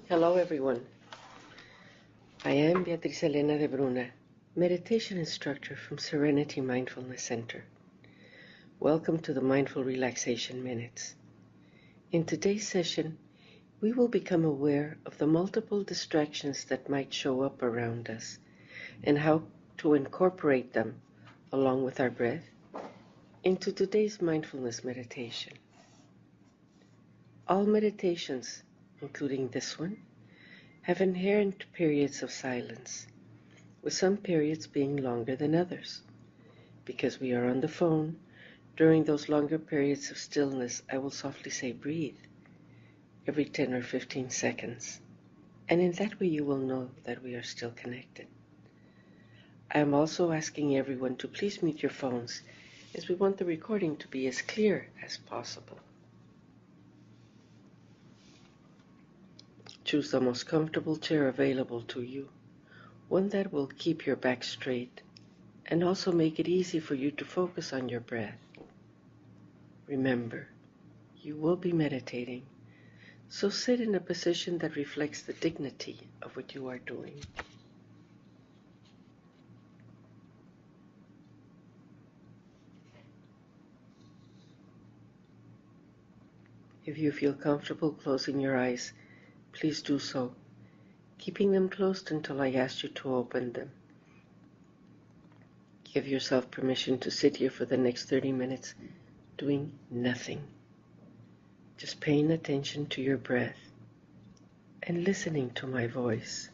Hello everyone. I am Beatriz Elena de Bruna, meditation instructor from Serenity Mindfulness Center. Welcome to the Mindful Relaxation Minutes. In today's session, we will become aware of the multiple distractions that might show up around us and how to incorporate them, along with our breath, into today's mindfulness meditation. All meditations, including this one, have inherent periods of silence, with some periods being longer than others. Because we are on the phone, during those longer periods of stillness, I will softly say breathe every 10 or 15 seconds. And in that way you will know that we are still connected. I am also asking everyone to please mute your phones, as we want the recording to be as clear as possible. Choose the most comfortable chair available to you, one that will keep your back straight and also make it easy for you to focus on your breath. Remember, you will be meditating, so sit in a position that reflects the dignity of what you are doing. If you feel comfortable closing your eyes, please do so, keeping them closed until I ask you to open them. Give yourself permission to sit here for the next 30 minutes doing nothing, just paying attention to your breath and listening to my voice.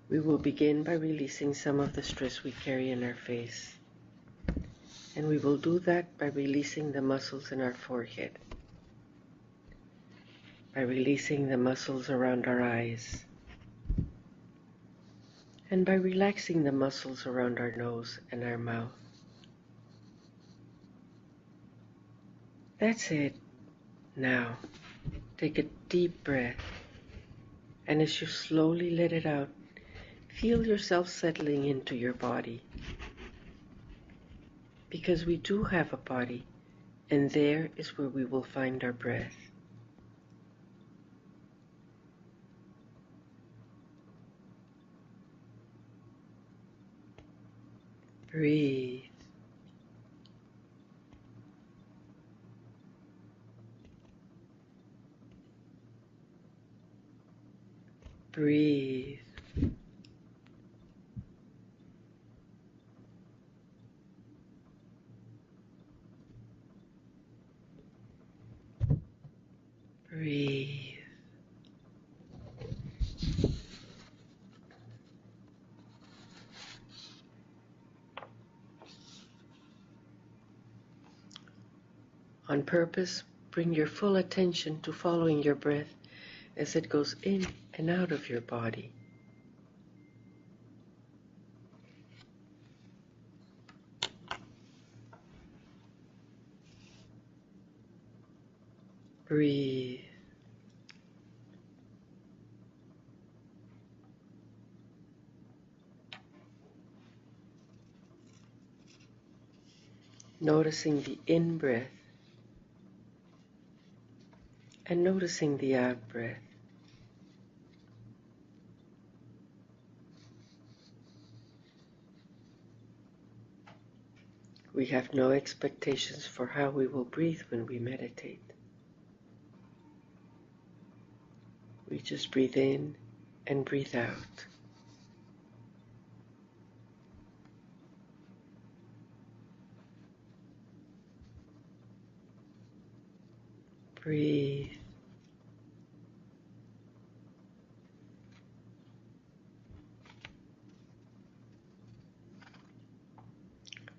We will begin by releasing some of the stress we carry in our face, and we will do that by releasing the muscles in our forehead, by releasing the muscles around our eyes, and by relaxing the muscles around our nose and our mouth. That's it. Now, take a deep breath, and as you slowly let it out, feel yourself settling into your body. Because we do have a body, and there is where we will find our breath. Breathe. Breathe. Breathe. On purpose, bring your full attention to following your breath as it goes in and out of your body. Breathe. Noticing the in-breath and noticing the out-breath. We have no expectations for how we will breathe when we meditate. We just breathe in and breathe out. Breathe.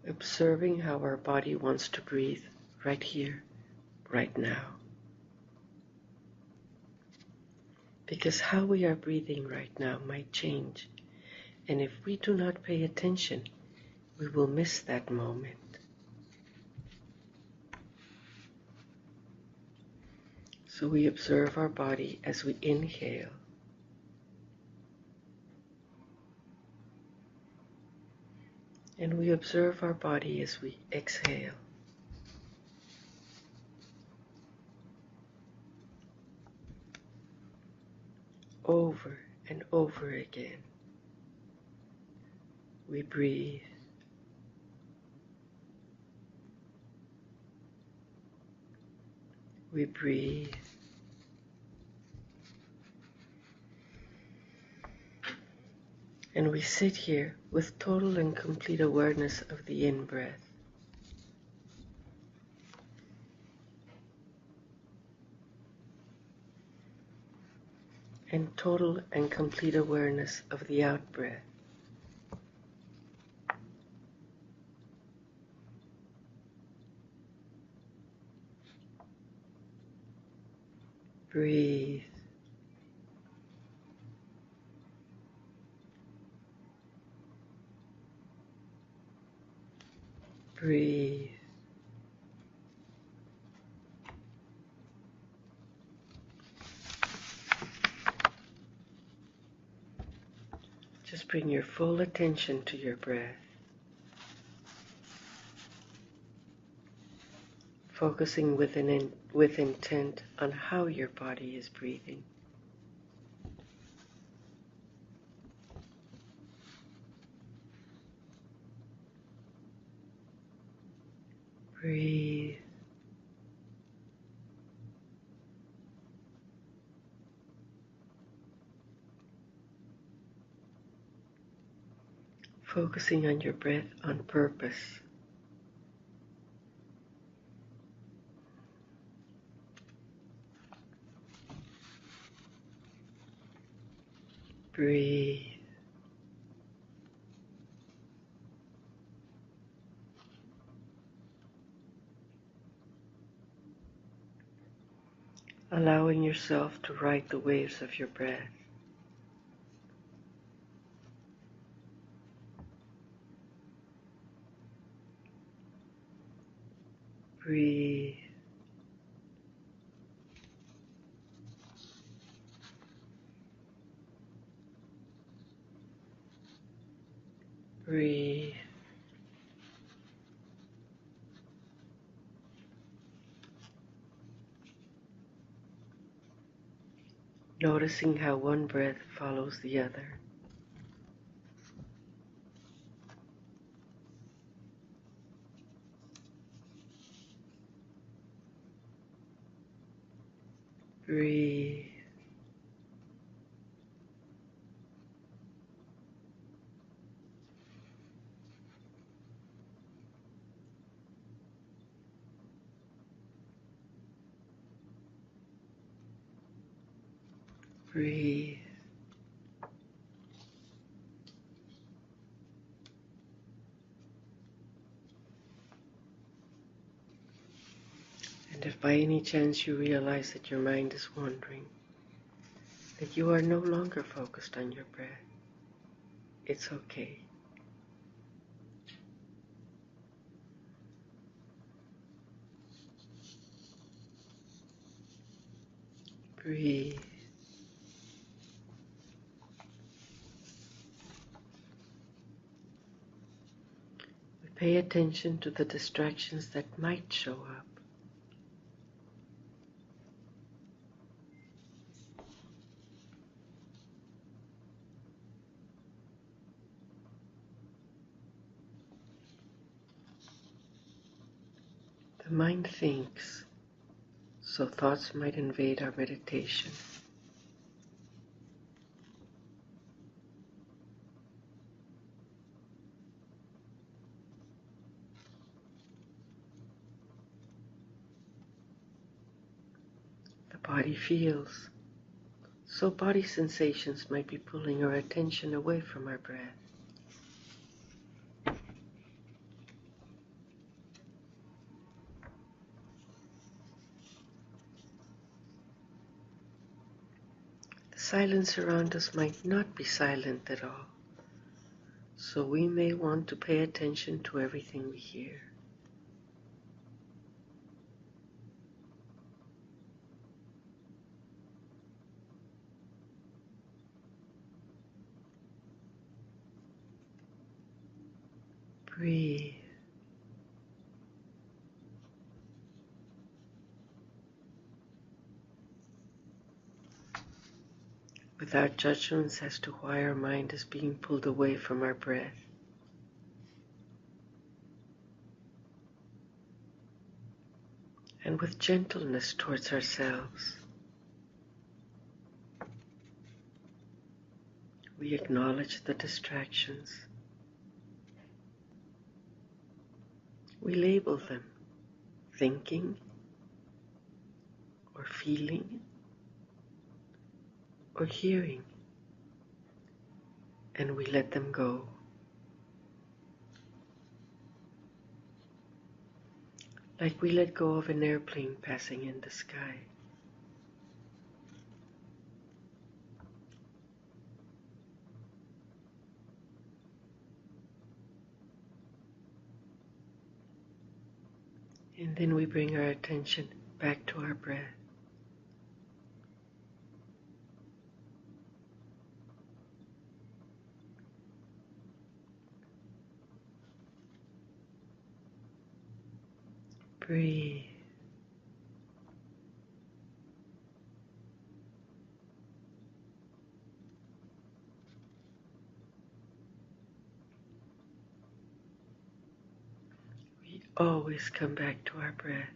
Observing how our body wants to breathe right here, right now. Because how we are breathing right now might change, and if we do not pay attention, we will miss that moment. So we observe our body as we inhale, and we observe our body as we exhale. over and over again. We breathe. We breathe. And we sit here with total and complete awareness of the in-breath. And total and complete awareness of the out-breath. Breathe. Breathe. Just bring your full attention to your breath, focusing with intent on how your body is breathing. Breathe. Focusing on your breath on purpose. Breathe. Allowing yourself to ride the waves of your breath. Breathe. Breathe. Noticing how one breath follows the other. Breathe. Breathe. And if by any chance you realize that your mind is wandering, that you are no longer focused on your breath, it's okay. Breathe. We pay attention to the distractions that might show up. The mind thinks, so thoughts might invade our meditation. The body feels, so body sensations might be pulling our attention away from our breath. The silence around us might not be silent at all, so we may want to pay attention to everything we hear. Breathe. without judgments as to why our mind is being pulled away from our breath. And with gentleness towards ourselves, we acknowledge the distractions. We label them thinking or feeling or hearing, and we let them go. Like we let go of an airplane passing in the sky. And then we bring our attention back to our breath. Breathe. We always come back to our breath.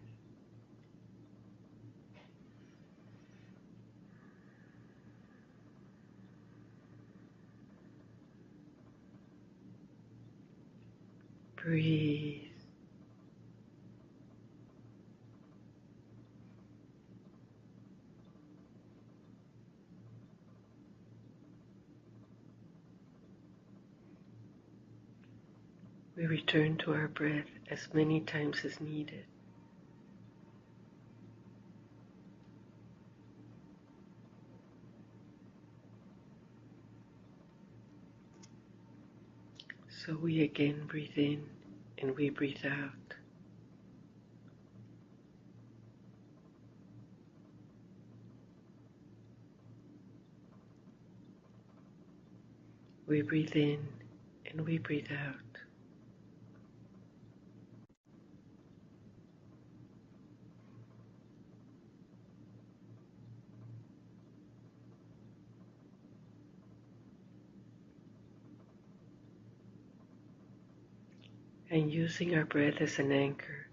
Breathe. We return to our breath as many times as needed. So we again breathe in and we breathe out. We breathe in and we breathe out. And using our breath as an anchor,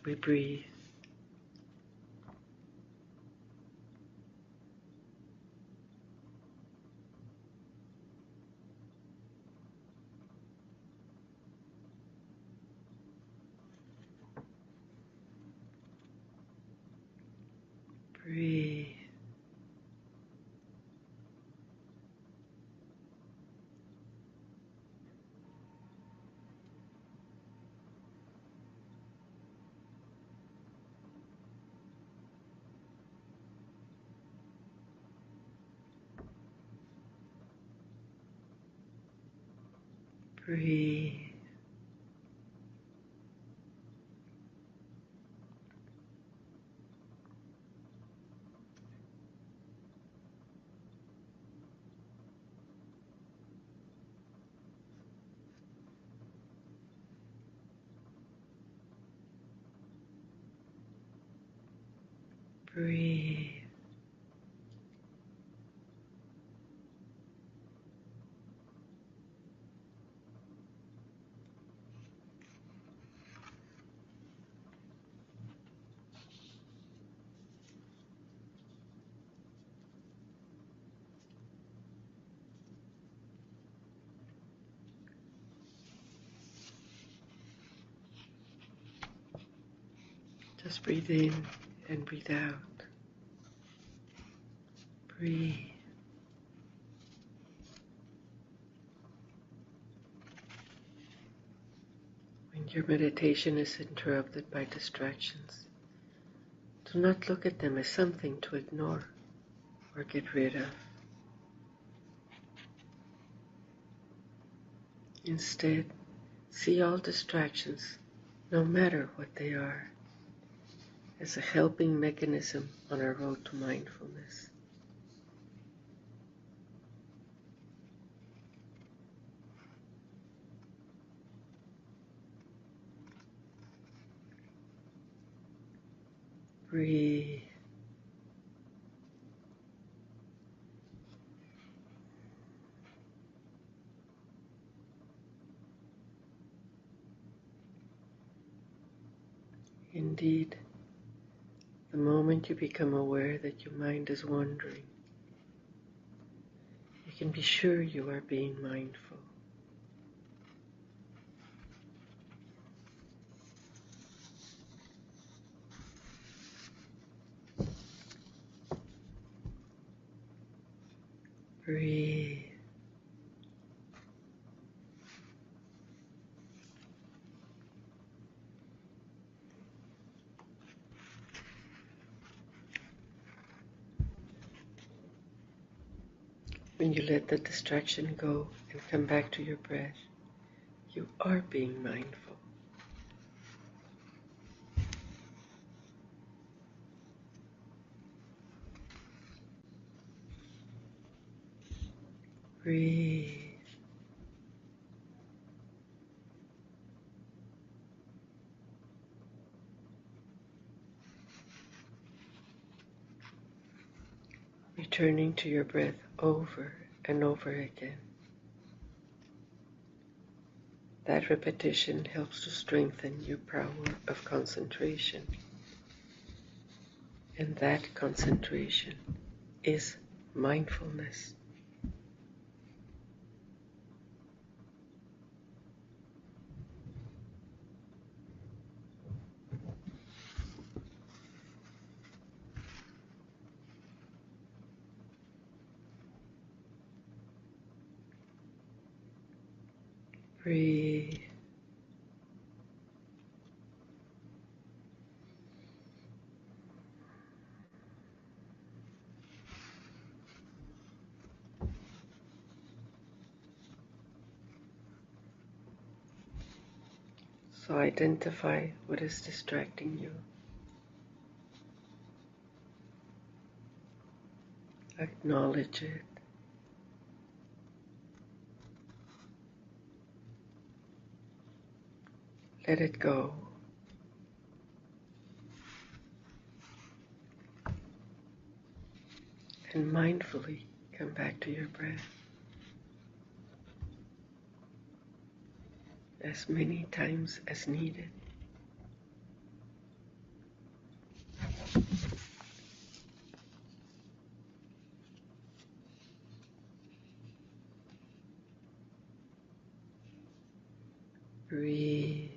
we breathe. Breathe. Breathe. Breathe. Just breathe in and breathe out. Breathe. When your meditation is interrupted by distractions, do not look at them as something to ignore or get rid of. Instead, see all distractions, no matter what they are, as a helping mechanism on our road to mindfulness. Breathe. Indeed, the moment you become aware that your mind is wandering, you can be sure you are being mindful. Breathe. When you let the distraction go and come back to your breath, you are being mindful. Breathe. Returning to your breath over and over again. That repetition helps to strengthen your power of concentration. And that concentration is mindfulness. Breathe. So identify what is distracting you. Acknowledge it. Let it go. And mindfully come back to your breath as many times as needed. Breathe.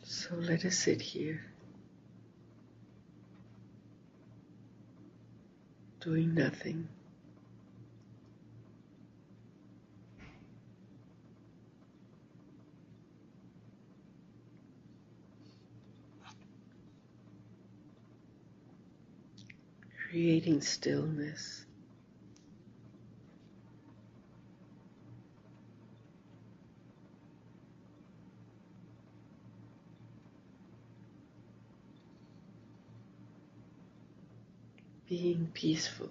So let us sit here, doing nothing. Creating stillness. Being peaceful.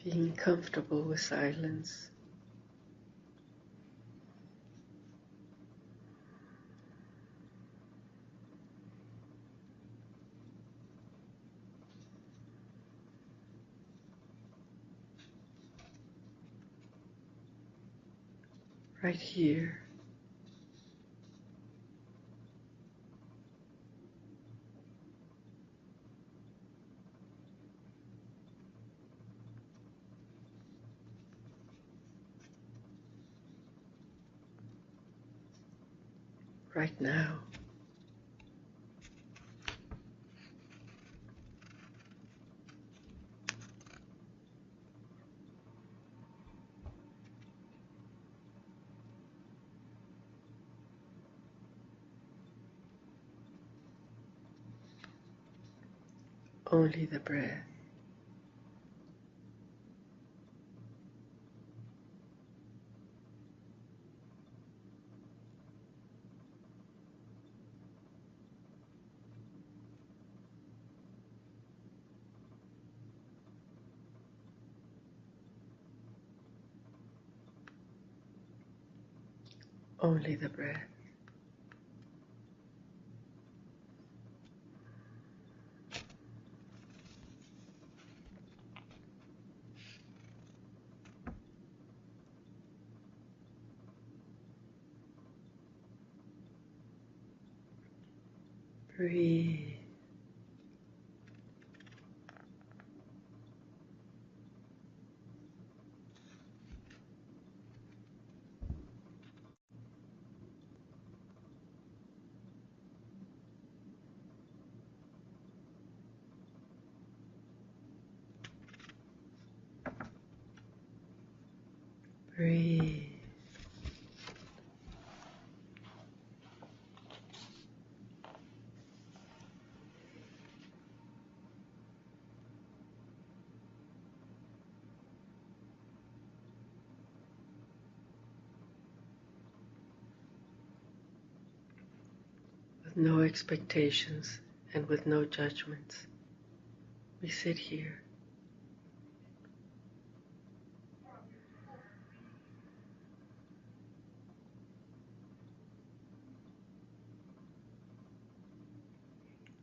Being comfortable with silence. Right here. Right now. Only the breath. only the breath. Breathe. Breathe. With no expectations and with no judgments, we sit here.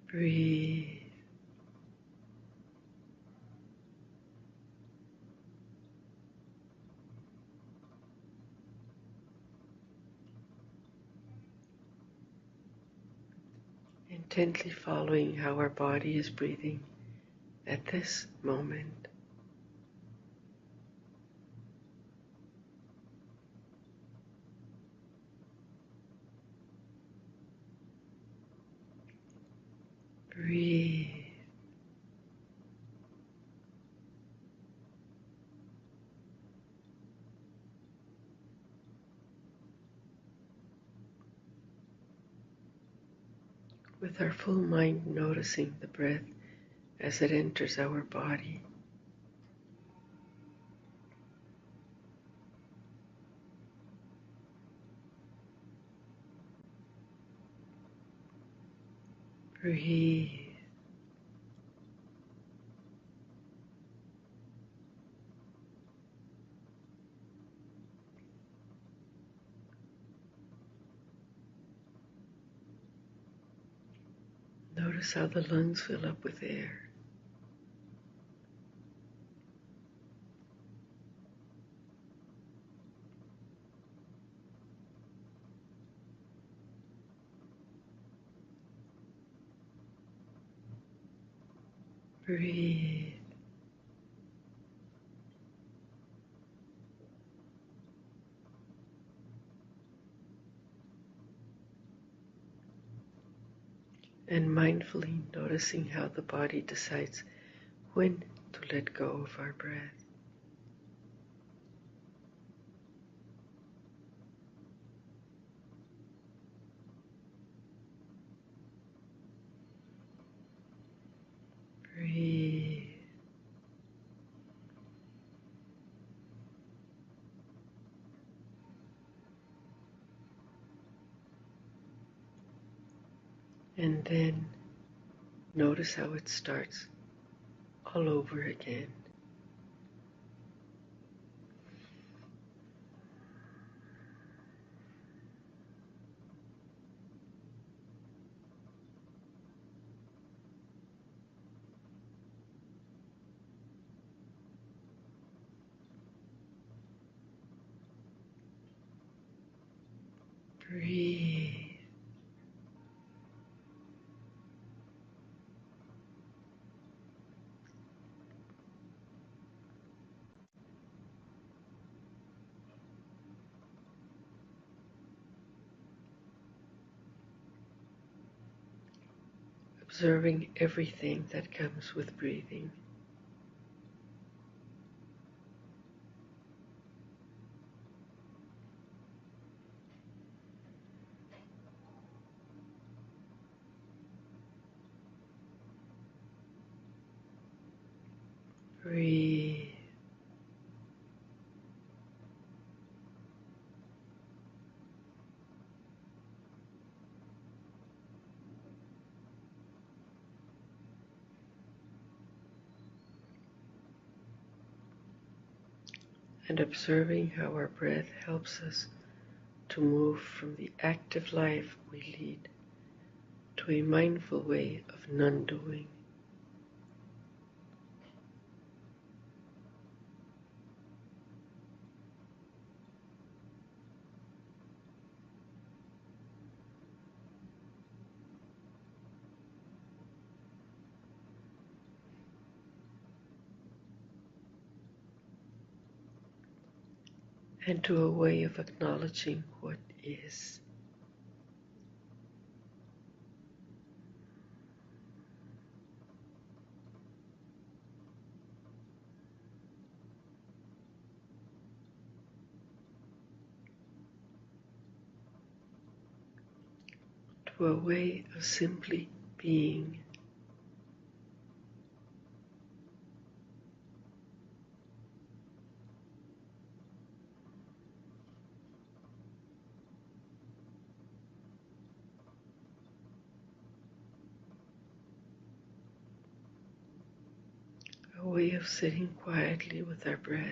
Breathe. Intently following how our body is breathing at this moment. Breathe. With our full mind noticing the breath as it enters our body. Breathe. Notice how the lungs fill up with air. Breathe. And mindfully noticing how the body decides when to let go of our breath. Breathe. And then notice how it starts all over again. Breathe. Observing everything that comes with breathing. Breathe. And observing how our breath helps us to move from the active life we lead to a mindful way of non-doing. And to a way of acknowledging what is. To a way of simply being. A way of sitting quietly with our breath.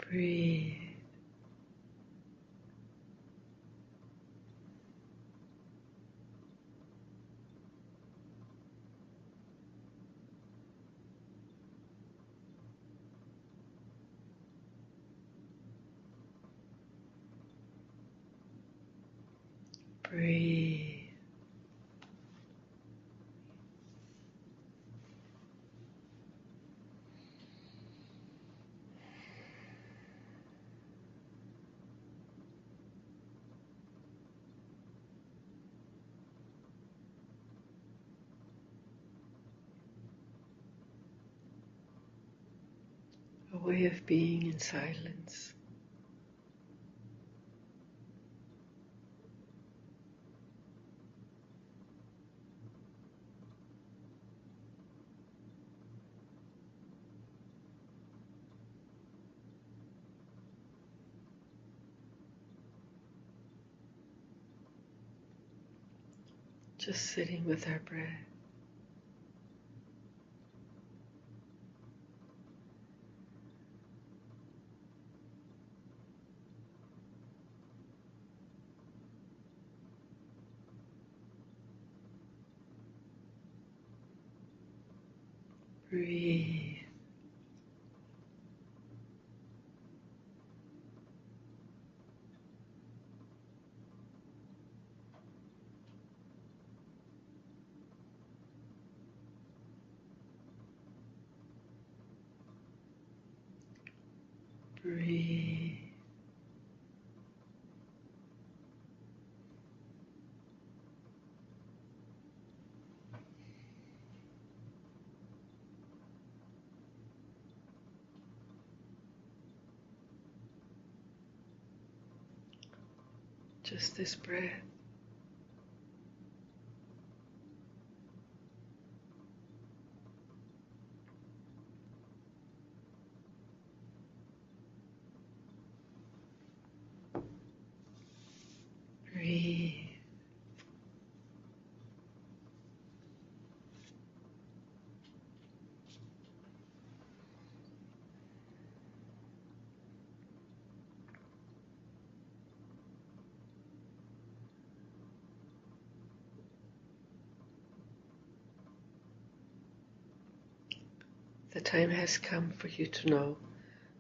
Breathe. Breathe. A way of being in silence. Just sitting with our breath. Breathe. Breathe. Just this breath. Breathe. The time has come for you to know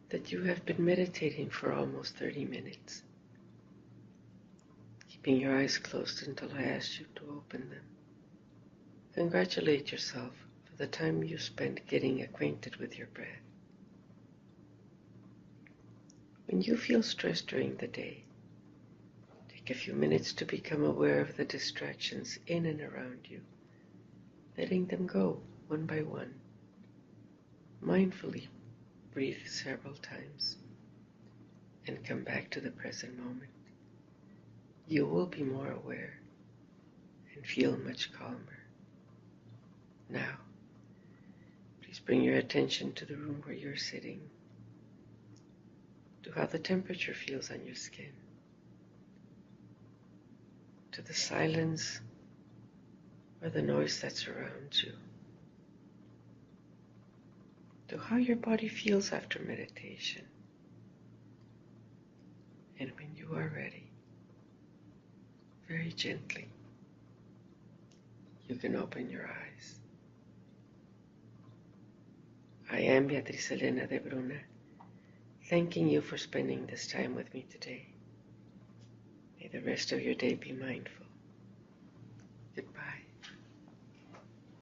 that you have been meditating for almost 30 minutes, keeping your eyes closed until I asked you to open them. Congratulate yourself for the time you spent getting acquainted with your breath. When you feel stressed during the day, take a few minutes to become aware of the distractions in and around you, letting them go one by one. Mindfully breathe several times and come back to the present moment. You will be more aware and feel much calmer. Now, please bring your attention to the room where you're sitting. to how the temperature feels on your skin, to the silence or the noise that surrounds you, to how your body feels after meditation. And when you are ready, very gently, you can open your eyes. I am Beatriz Elena de Bruna, thanking you for spending this time with me today. May the rest of your day be mindful.